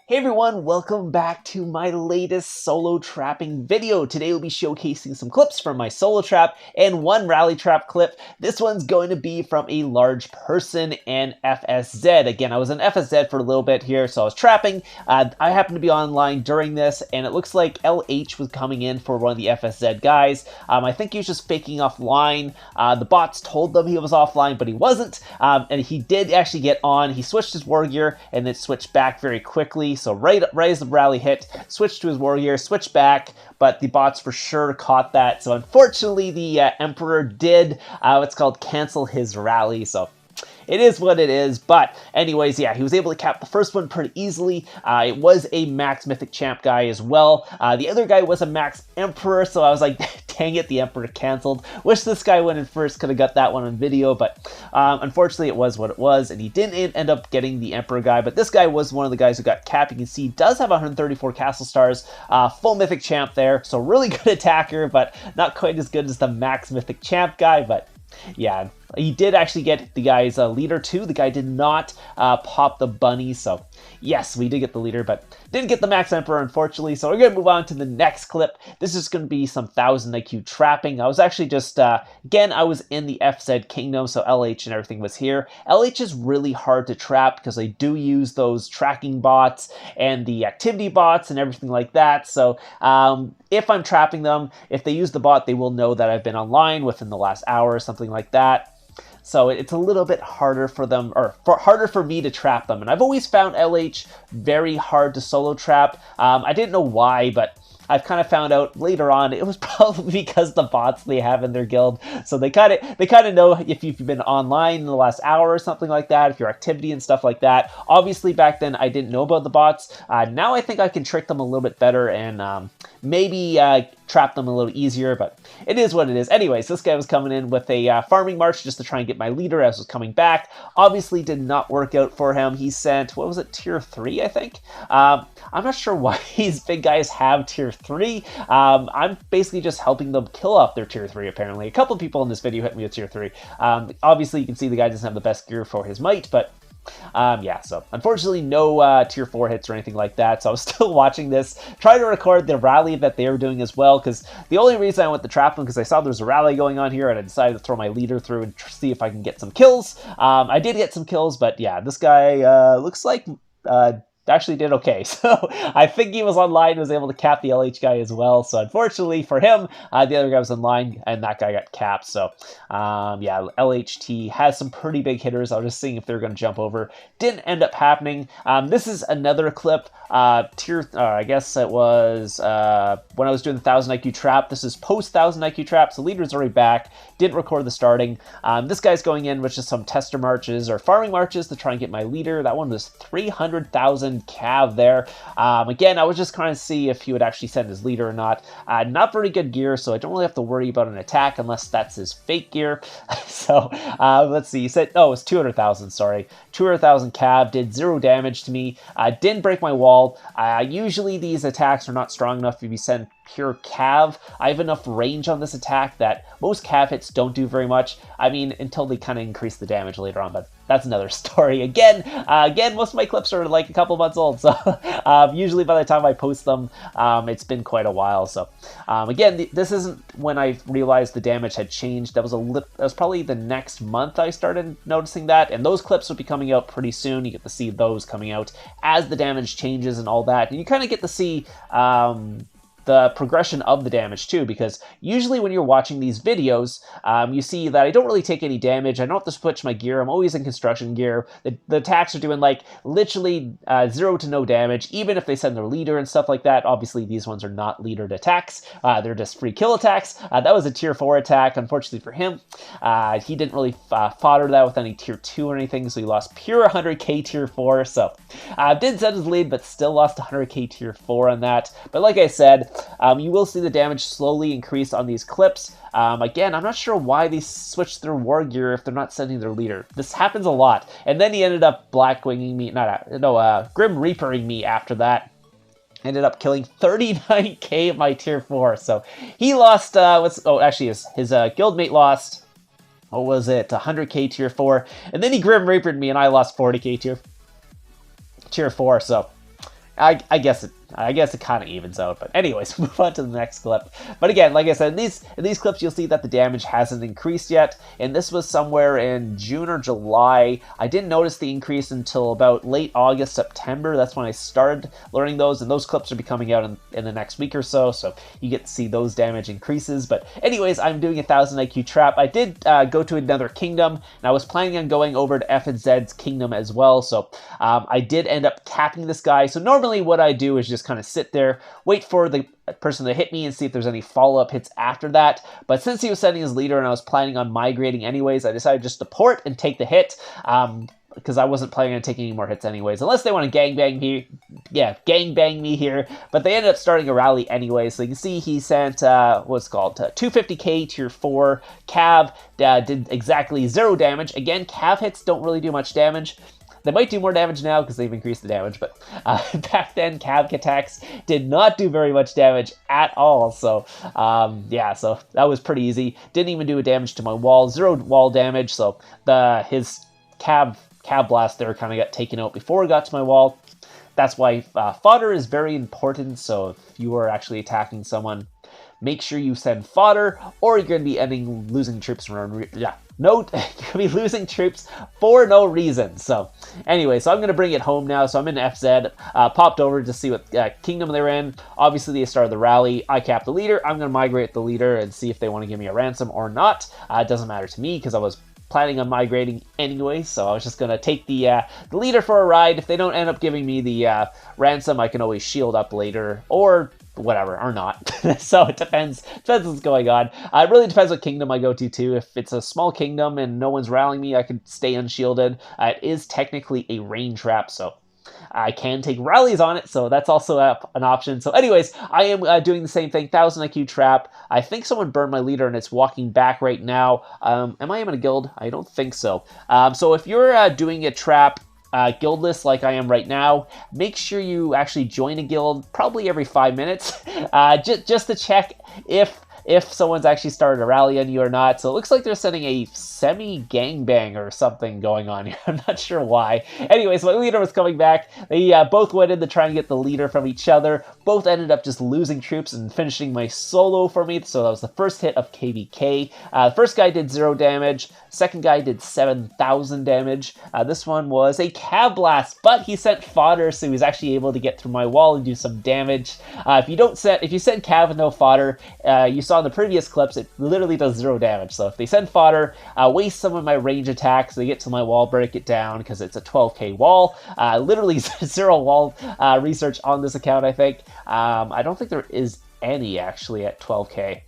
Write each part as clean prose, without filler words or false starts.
Hey everyone, welcome back to my latest solo trapping video. Today we'll be showcasing some clips from my solo trap and one rally trap clip. This one's going to be from a large person and FSZ. Again, I was in FSZ for a little bit here, so I was trapping. I happened to be online during this, and it looks like LH was coming in for one of the FSZ guys. I think he was just faking offline. The bots told them he was offline, but he wasn't, and he did actually get on. He switched his war gear and then switched back very quickly. So right as the rally hit, switched to his war gear, switched back, but the bots for sure caught that. So unfortunately, the Emperor did what's called cancel his rally. So it is what it is, but anyways, yeah, he was able to cap the first one pretty easily. It was a max mythic champ guy as well. The other guy was a max emperor, so I was like, dang it, the emperor canceled. Wish this guy went in first, could have got that one on video, but unfortunately it was what it was, and he didn't end up getting the emperor guy, but this guy was one of the guys who got capped. You can see he does have 134 castle stars, full mythic champ there, so really good attacker, but not quite as good as the max mythic champ guy, but yeah, he did actually get the guy's leader too. The guy did not pop the bunny, so yes, we did get the leader, but didn't get the max emperor, unfortunately. So we're going to move on to the next clip. This is going to be some 1000 IQ trapping. I was actually just, again, I was in the FZ Kingdom, so LH and everything was here. LH is really hard to trap because they do use those tracking bots and the activity bots and everything like that. So if I'm trapping them, if they use the bot, they will know that I've been online within the last hour or something like that. So it's a little bit harder for them, or harder for me to trap them. And I've always found LH very hard to solo trap. I didn't know why, but I've kind of found out later on it was probably because the bots they have in their guild. So they kind of know if you've been online in the last hour or something like that, if your activity and stuff like that. Obviously back then I didn't know about the bots. Now I think I can trick them a little bit better and maybe trap them a little easier, but it is what it is. Anyways, this guy was coming in with a farming march just to try and get my leader as I was coming back. Obviously did not work out for him. He sent, what was it, tier 3, I think? I'm not sure why these big guys have tier 3. I'm basically just helping them kill off their tier 3, apparently. A couple of people in this video hit me with tier 3. Obviously, you can see the guy doesn't have the best gear for his might, but yeah, so unfortunately no tier 4 hits or anything like that, so I was still watching this, trying to record the rally that they were doing as well, because the only reason I went to trap them because I saw there was a rally going on here and I decided to throw my leader through and see if I can get some kills. I did get some kills, but yeah, this guy looks like actually did okay. So I think he was online, was able to cap the LH guy as well. So unfortunately for him, the other guy was online and that guy got capped. So yeah, LHT has some pretty big hitters. I was just seeing if they're going to jump over. Didn't end up happening. This is another clip. I guess it was when I was doing the 1000 IQ trap. This is post 1000 IQ trap, so leader's already back. Didn't record the starting. This guy's going in with just some tester marches or farming marches to try and get my leader. That one was 300,000 cav there. Again, I was just trying to see if he would actually send his leader or not. Not very good gear, so I don't really have to worry about an attack unless that's his fake gear. So let's see. He said, oh, it was 200,000. Sorry, 200,000 cav. Did 0 damage to me. Didn't break my wall. Usually these attacks are not strong enough if you send pure cav. I have enough range on this attack that most cav hits don't do very much. I mean, until they kind of increase the damage later on, but that's another story. Again, most of my clips are like a couple months old, so usually by the time I post them, it's been quite a while. So again, this isn't when I realized the damage had changed. That was probably the next month I started noticing that, and those clips will be coming out pretty soon. You get to see those coming out as the damage changes and all that, and you kind of get to see the progression of the damage too, because usually when you're watching these videos, you see that I don't really take any damage. I don't have to switch my gear. I'm always in construction gear. The attacks are doing like literally 0 to no damage, even if they send their leader and stuff like that. Obviously, these ones are not leadered attacks. They're just free kill attacks. That was a tier 4 attack, unfortunately for him. He didn't really fodder that with any tier 2 or anything, so he lost pure 100k tier 4. So did send his lead, but still lost 100k tier 4 on that. But like I said, you will see the damage slowly increase on these clips. Again, I'm not sure why they switched their war gear if they're not sending their leader. This happens a lot. And then he ended up Grim Reapering me after that. Ended up killing 39k of my tier 4. So he lost, his guildmate lost, what was it, 100k tier 4. And then he Grim Reapered me and I lost 40k tier 4. So I guess it kind of evens out, but anyways, move on to the next clip. But again, like I said, in these clips, you'll see that the damage hasn't increased yet, and this was somewhere in June or July. I didn't notice the increase until about late August, September. That's when I started learning those, and those clips will be coming out in the next week or so you get to see those damage increases. But anyways, I'm doing a 1000 IQ trap. I did go to another kingdom, and I was planning on going over to F and Z's kingdom as well, so I did end up capping this guy. So normally what I do is just kind of sit there, wait for the person to hit me and see if there's any follow-up hits after that. But since he was sending his leader and I was planning on migrating anyways, I decided just to port and take the hit. Because I wasn't planning on taking any more hits anyways, unless they want to gangbang me. Yeah, gangbang me here. But they ended up starting a rally anyway, so you can see he sent, 250k tier 4. Cav did exactly 0 damage. Again, Cav hits don't really do much damage. They might do more damage now because they've increased the damage, but back then, Cav attacks did not do very much damage at all. So, yeah, so that was pretty easy. Didn't even do a damage to my wall. 0 wall damage, so his Cav blast there kind of got taken out before it got to my wall. That's why fodder is very important, so if you are actually attacking someone, make sure you send fodder, or you're going to be losing troops around. Yeah, no, you're going to be losing troops for no reason. So anyway, so I'm going to bring it home now. So I'm in FZ, popped over to see what kingdom they're in. Obviously, they started the rally. I capped the leader. I'm going to migrate the leader and see if they want to give me a ransom or not. It doesn't matter to me because I was planning on migrating anyway, so I was just going to take the leader for a ride. If they don't end up giving me the ransom, I can always shield up later, or whatever, or not. So it depends what's going on. It really depends what kingdom I go to too. If it's a small kingdom and no one's rallying me, I could stay unshielded. It is technically a rain trap, so I can take rallies on it, so that's also an option. So anyways, I am doing the same thing, 1000 IQ trap. I think someone burned my leader and it's walking back right now. Am I in a guild? I don't think so. So if you're doing a trap guildless like I am right now, make sure you actually join a guild probably every 5 minutes, just to check if someone's actually started a rally on you or not. So it looks like they're sending a semi-gangbang or something going on here. I'm not sure why. Anyways, my leader was coming back. They both went in to try and get the leader from each other. Both ended up just losing troops and finishing my solo for me. So that was the first hit of KVK. The first guy did 0 damage. Second guy did 7,000 damage. This one was a Cav blast, but he sent fodder, so he was actually able to get through my wall and do some damage. If you send Cav with no fodder, you saw in the previous clips, it literally does 0 damage. So if they send fodder, waste some of my range attacks, they get to my wall, break it down, because it's a 12k wall. Literally 0 wall research on this account, I think. I don't think there is any actually at 12k.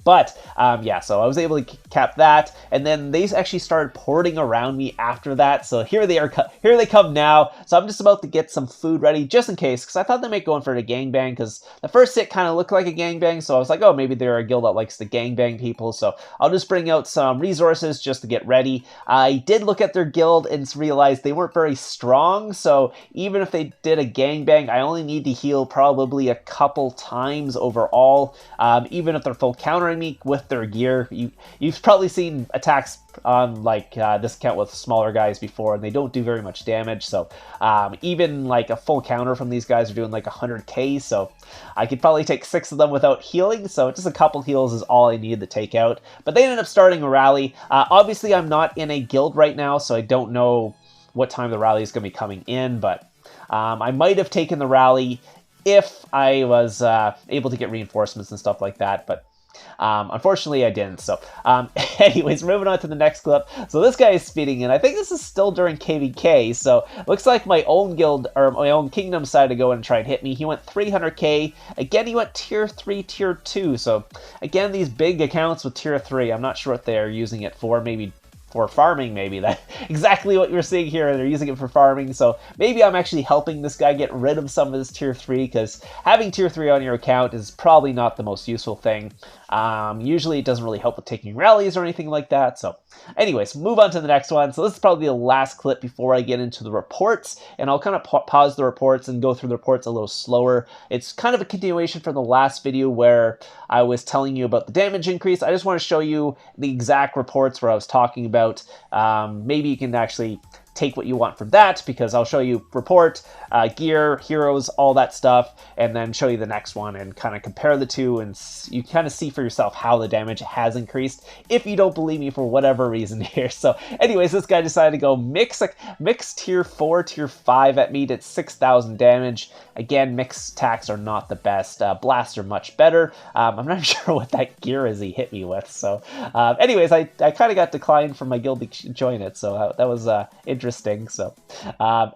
But, yeah, so I was able to cap that, and then they actually started porting around me after that, so here they come now. So I'm just about to get some food ready, just in case, because I thought they might go in for a gangbang, because the first hit kind of looked like a gangbang, so I was like, oh, maybe they're a guild that likes to gangbang people, so I'll just bring out some resources just to get ready. I did look at their guild and realized they weren't very strong, so even if they did a gangbang, I only need to heal probably a couple times overall, even if they're full countering me with their gear. You've probably seen attacks on like this account with smaller guys before, and they don't do very much damage. So even like a full counter from these guys are doing like 100k. So I could probably take 6 of them without healing. So just a couple heals is all I needed to take out. But they ended up starting a rally. Obviously, I'm not in a guild right now, so I don't know what time the rally is going to be coming in. But I might have taken the rally if I was able to get reinforcements and stuff like that. But unfortunately, I didn't. So, anyways, moving on to the next clip. So this guy is speeding in. I think this is still during KVK. So looks like my own guild or my own kingdom decided to go in and try and hit me. He went 300k. Again, he went tier 3, tier 2. So again, these big accounts with tier 3. I'm not sure what they're using it for. Maybe for farming, maybe. That's exactly what you're seeing here. They're using it for farming, so maybe I'm actually helping this guy get rid of some of his tier 3, because having tier 3 on your account is probably not the most useful thing. Usually it doesn't really help with taking rallies or anything like that. So anyways, move on to the next one. So this is probably the last clip before I get into the reports, and I'll kind of pause the reports and go through the reports a little slower. It's kind of a continuation from the last video where I was telling you about the damage increase. I just want to show you the exact reports where I was talking about. Maybe you can actually take what you want from that, because I'll show you report, gear, heroes, all that stuff, and then show you the next one and kind of compare the two, and you kind of see for yourself how the damage has increased if you don't believe me for whatever reason here. So anyways, this guy decided to go mix tier 4, tier 5 at me, did 6,000 damage. Again, mixed attacks are not the best. Blasts are much better. I'm not sure what that gear is he hit me with. So anyways, I kind of got declined from my guild to join it, so that was interesting. So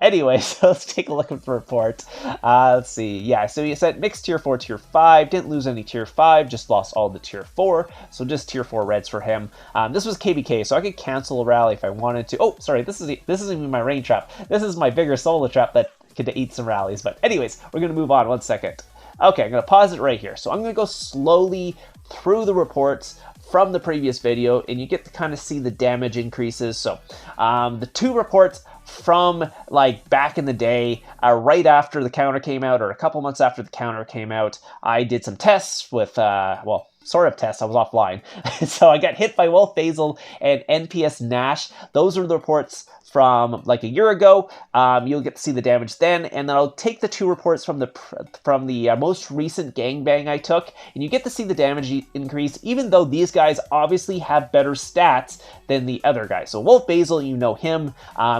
anyways, let's take a look at the report. Let's see. Yeah, so he said mixed tier 4, tier 5. Didn't lose any tier 5, just lost all the tier 4. So just tier 4 reds for him. This was KBK, so I could cancel a rally if I wanted to. Oh, sorry, this isn't even my rain trap. This is my bigger solo trap that could eat some rallies. But anyways, we're going to move on 1 second. Okay, I'm going to pause it right here. So I'm going to go slowly through the reports from the previous video, and you get to kind of see the damage increases. So the 2 reports from like back in the day, right after the counter came out, or a couple months after the counter came out, I did some tests with, well, sort of tests. I was offline. So I got hit by Wolf Basil and NPS Nash. Those are the reports from like a year ago. You'll get to see the damage then, and then I'll take the 2 reports from the most recent gangbang I took, and you get to see the damage increase, even though these guys obviously have better stats than the other guys. So Wolf Basil, you know him.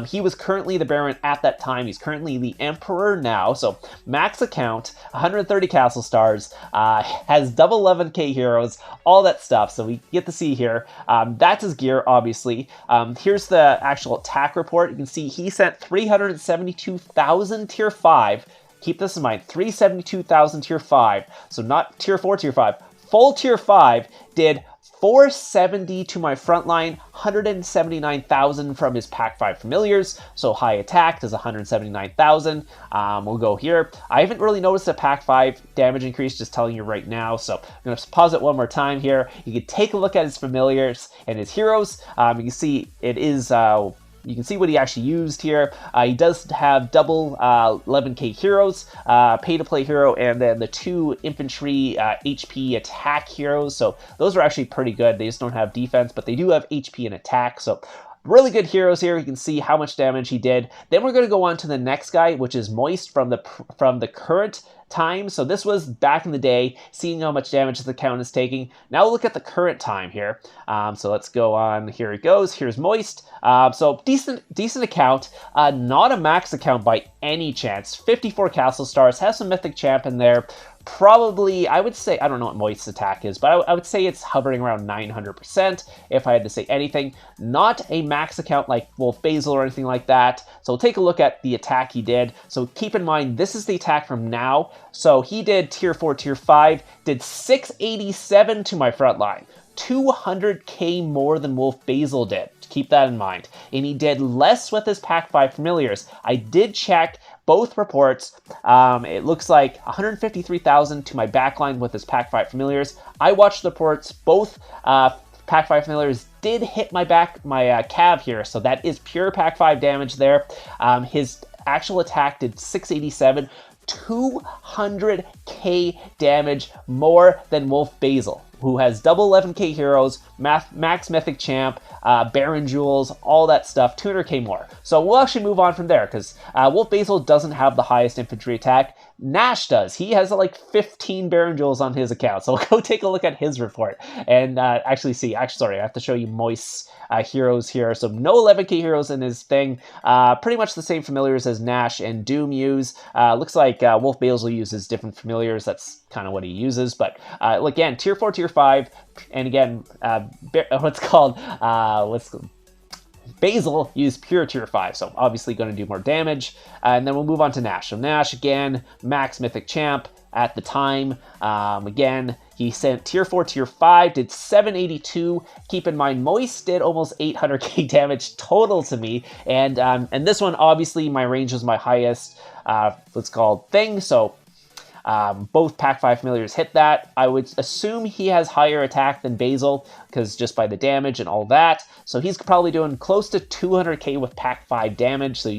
He was currently the Baron at that time. He's currently the Emperor now. So max account, 130 castle stars, has double 11k heroes, all that stuff. So we get to see here. That's his gear, obviously. Here's the actual attack report. You can see he sent 372,000 tier 5. Keep this in mind, 372,000 tier 5. So not tier 4, tier 5. Full tier 5 did 470 to my front line, 179,000 from his pack 5 familiars. So high attack does 179,000. We'll go here. I haven't really noticed a pack 5 damage increase, just telling you right now. So I'm going to pause it one more time here. You can take a look at his familiars and his heroes. You can see it is... you can see what he actually used here. He does have double 11k heroes, pay-to-play hero, and then the 2 infantry HP attack heroes. So those are actually pretty good. They just don't have defense, but they do have HP and attack. So really good heroes here. You can see how much damage he did. Then we're going to go on to the next guy, which is Moist from the current time. So this was back in the day, seeing how much damage the account is taking. Now we'll look at the current time here. So let's go on. Here it goes. Here's Moist. So decent account. Not a max account by any chance. 54 castle stars. Has some mythic champ in there. Probably, I would say, I don't know what Moist's attack is, but I would say it's hovering around 900% if I had to say anything. Not a max account like Wolf Basil or anything like that. So we'll take a look at the attack he did. So keep in mind, this is the attack from now. So he did tier 4, tier 5, did 687 to my front line. 200k more than Wolf Basil did. Keep that in mind. And he did less with his pack 5 familiars. I did check both reports. It looks like 153,000 to my backline with his pack 5 familiars. I watched the reports. Both pack 5 familiars did hit my cav here, so that is pure pack 5 damage there. His actual attack did 687, 200k damage more than Wolf Basil, who has double 11k heroes, max mythic champ, Baron jewels, all that stuff, 200k more. So we'll actually move on from there, because Wolf Basil doesn't have the highest infantry attack. Nash does. He has like 15 Baron jewels on his account. So we'll go take a look at his report and actually see. Sorry, I have to show you Moist's heroes here. So no 11k heroes in his thing. Pretty much the same familiars as Nash and Doom use. Looks like Wolf Basil uses different familiars. That's kind of what he uses. But again, tier 4, tier 5, and again, Basil used pure tier 5, so obviously going to do more damage. And then we'll move on to Nash. So Nash, again, max mythic champ at the time. Again, he sent tier 4, tier 5, did 782. Keep in mind, Moist did almost 800k damage total to me. And this one, obviously, my range was my highest, thing. So both pack 5 familiars hit that. I would assume he has higher attack than Basil, because just by the damage and all that. So he's probably doing close to 200k with pack 5 damage. So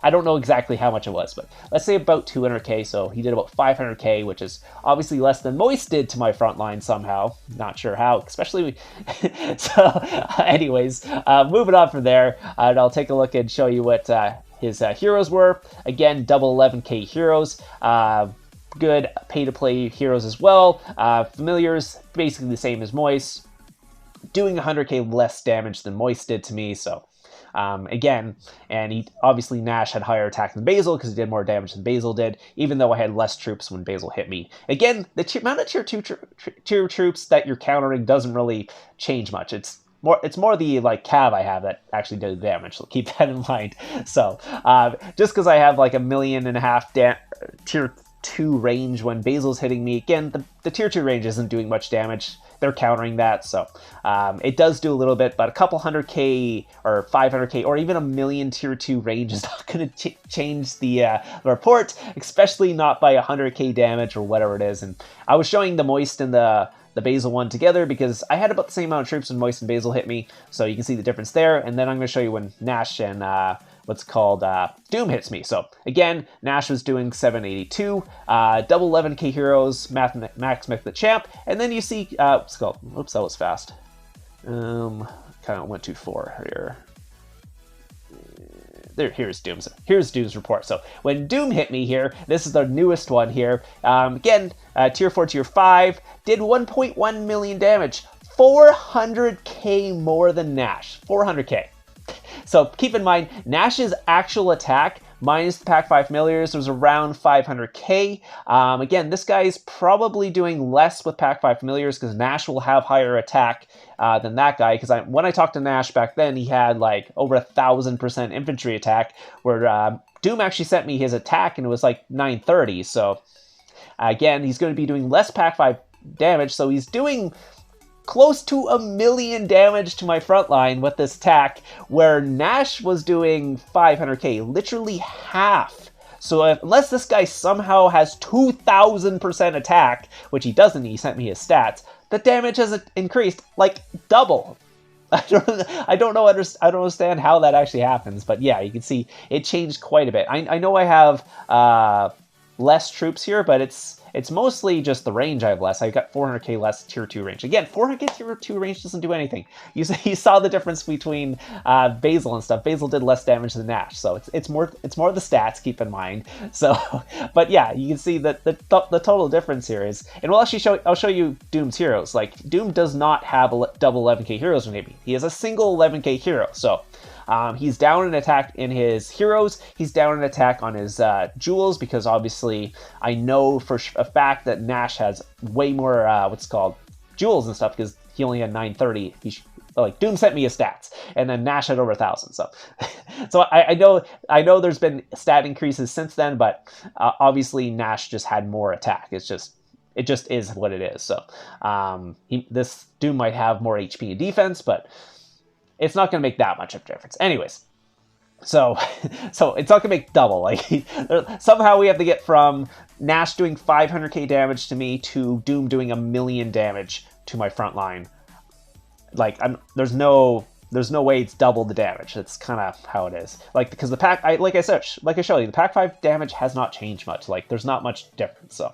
I don't know exactly how much it was, but let's say about 200k. So he did about 500k, which is obviously less than Moist did to my front line somehow. Not sure how, especially. So, anyways, moving on from there, and I'll take a look and show you what his heroes were. Again, double 11k heroes. Good pay-to-play heroes as well. Familiars, basically the same as Moist. Doing 100k less damage than Moist did to me, so... again, and he obviously Nash had higher attack than Basil because he did more damage than Basil did, even though I had less troops when Basil hit me. Again, the amount of tier 2 troops that you're countering doesn't really change much. It's more the like cav I have that actually does damage, so keep that in mind. So just because I have like 1.5 million tier 2 range when Basil's hitting me, again, the tier 2 range isn't doing much damage. They're countering that, so it does do a little bit, but a couple 100k or 500k or even 1 million tier 2 range is not going to change the report, especially not by 100k damage or whatever it is. And I was showing the Moist and the Basil one together because I had about the same amount of troops when Moist and Basil hit me, so you can see the difference there. And then I'm going to show you when Nash and what's called Doom hits me. So again, Nash was doing 782, double 11k heroes, Max Myth the Champ, and then you see what's called, oops, that was fast. Kind of went too far here. Here's Doom's report. So when Doom hit me here, this is the newest one here. Again, tier 4, tier 5, did 1.1 million damage, 400k more than Nash, 400k. So keep in mind, Nash's actual attack minus the Pack 5 familiars was around 500k. Again, this guy is probably doing less with Pack 5 familiars because Nash will have higher attack than that guy. Because when I talked to Nash back then, he had like over 1,000% infantry attack, where Doom actually sent me his attack and it was like 930. So again, he's going to be doing less Pack 5 damage. So he's doing close to 1 million damage to my front line with this attack, where Nash was doing 500k, literally half. So unless this guy somehow has 2,000% attack, which he doesn't, he sent me his stats, the damage has increased like double. I don't understand how that actually happens, but yeah, you can see it changed quite a bit. I know I have less troops here, but it's mostly just the range I have less. I got 400k less tier 2 range. Again, 400k tier 2 range doesn't do anything. You saw the difference between Basil and stuff. Basil did less damage than Nash, so it's more the stats. Keep in mind. So, but yeah, you can see that the total difference here is, and I'll show you Doom's heroes. Like Doom does not have double 11k heroes maybe. He has a single 11k hero. So. He's down an attack in his heroes. He's down an attack on his jewels because obviously I know for a fact that Nash has way more jewels and stuff because he only had 930. Like Doom sent me his stats, and then Nash had over 1,000. So, I know there's been stat increases since then, but obviously Nash just had more attack. It just is what it is. So this Doom might have more HP and defense, but it's not going to make that much of a difference. Anyways, so it's not going to make double. Like somehow we have to get from Nash doing 500k damage to me to Doom doing 1 million damage to my front line. Like there's no way it's double the damage. That's kind of how it is. Like because the pack, like I showed you, the Pack 5 damage has not changed much. Like there's not much difference. So.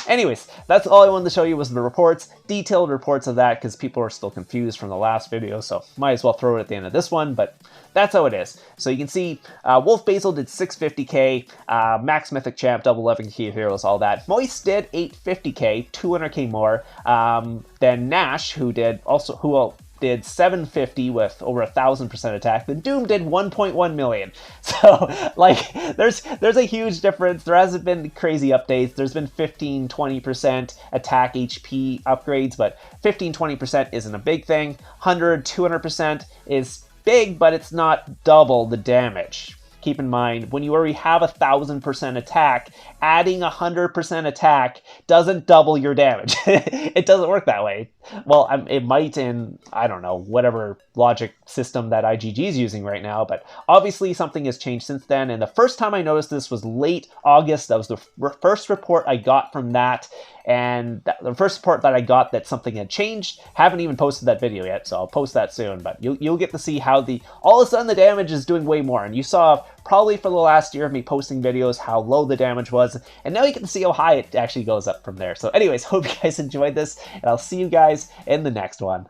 Anyways, that's all I wanted to show you was the reports, detailed reports of that, because people are still confused from the last video, so might as well throw it at the end of this one, but that's how it is. So you can see Wolf Basil did 650k, Max Mythic Champ, double 11k heroes, all that. Moist did 850k, 200k more than Nash, who did 750 with over 1,000% attack. Then Doom did 1.1 million. So like there's a huge difference. There hasn't been crazy updates. There's been 15-20% attack HP upgrades, but 15-20% isn't a big thing. 100-200% is big, but it's not double the damage. Keep in mind, when you already have 1,000% attack, adding 100% attack doesn't double your damage. It doesn't work that way. Well, it might in, I don't know, whatever logic system that IGG is using right now, but obviously something has changed since then, and the first time I noticed this was late August. That was the first report I got from that, and the first report that I got that something had changed, haven't even posted that video yet, so I'll post that soon, but you'll get to see how all of a sudden the damage is doing way more, and you saw probably for the last year of me posting videos how low the damage was, and now you can see how high it actually goes up from there. So anyways, hope you guys enjoyed this, and I'll see you guys in the next one.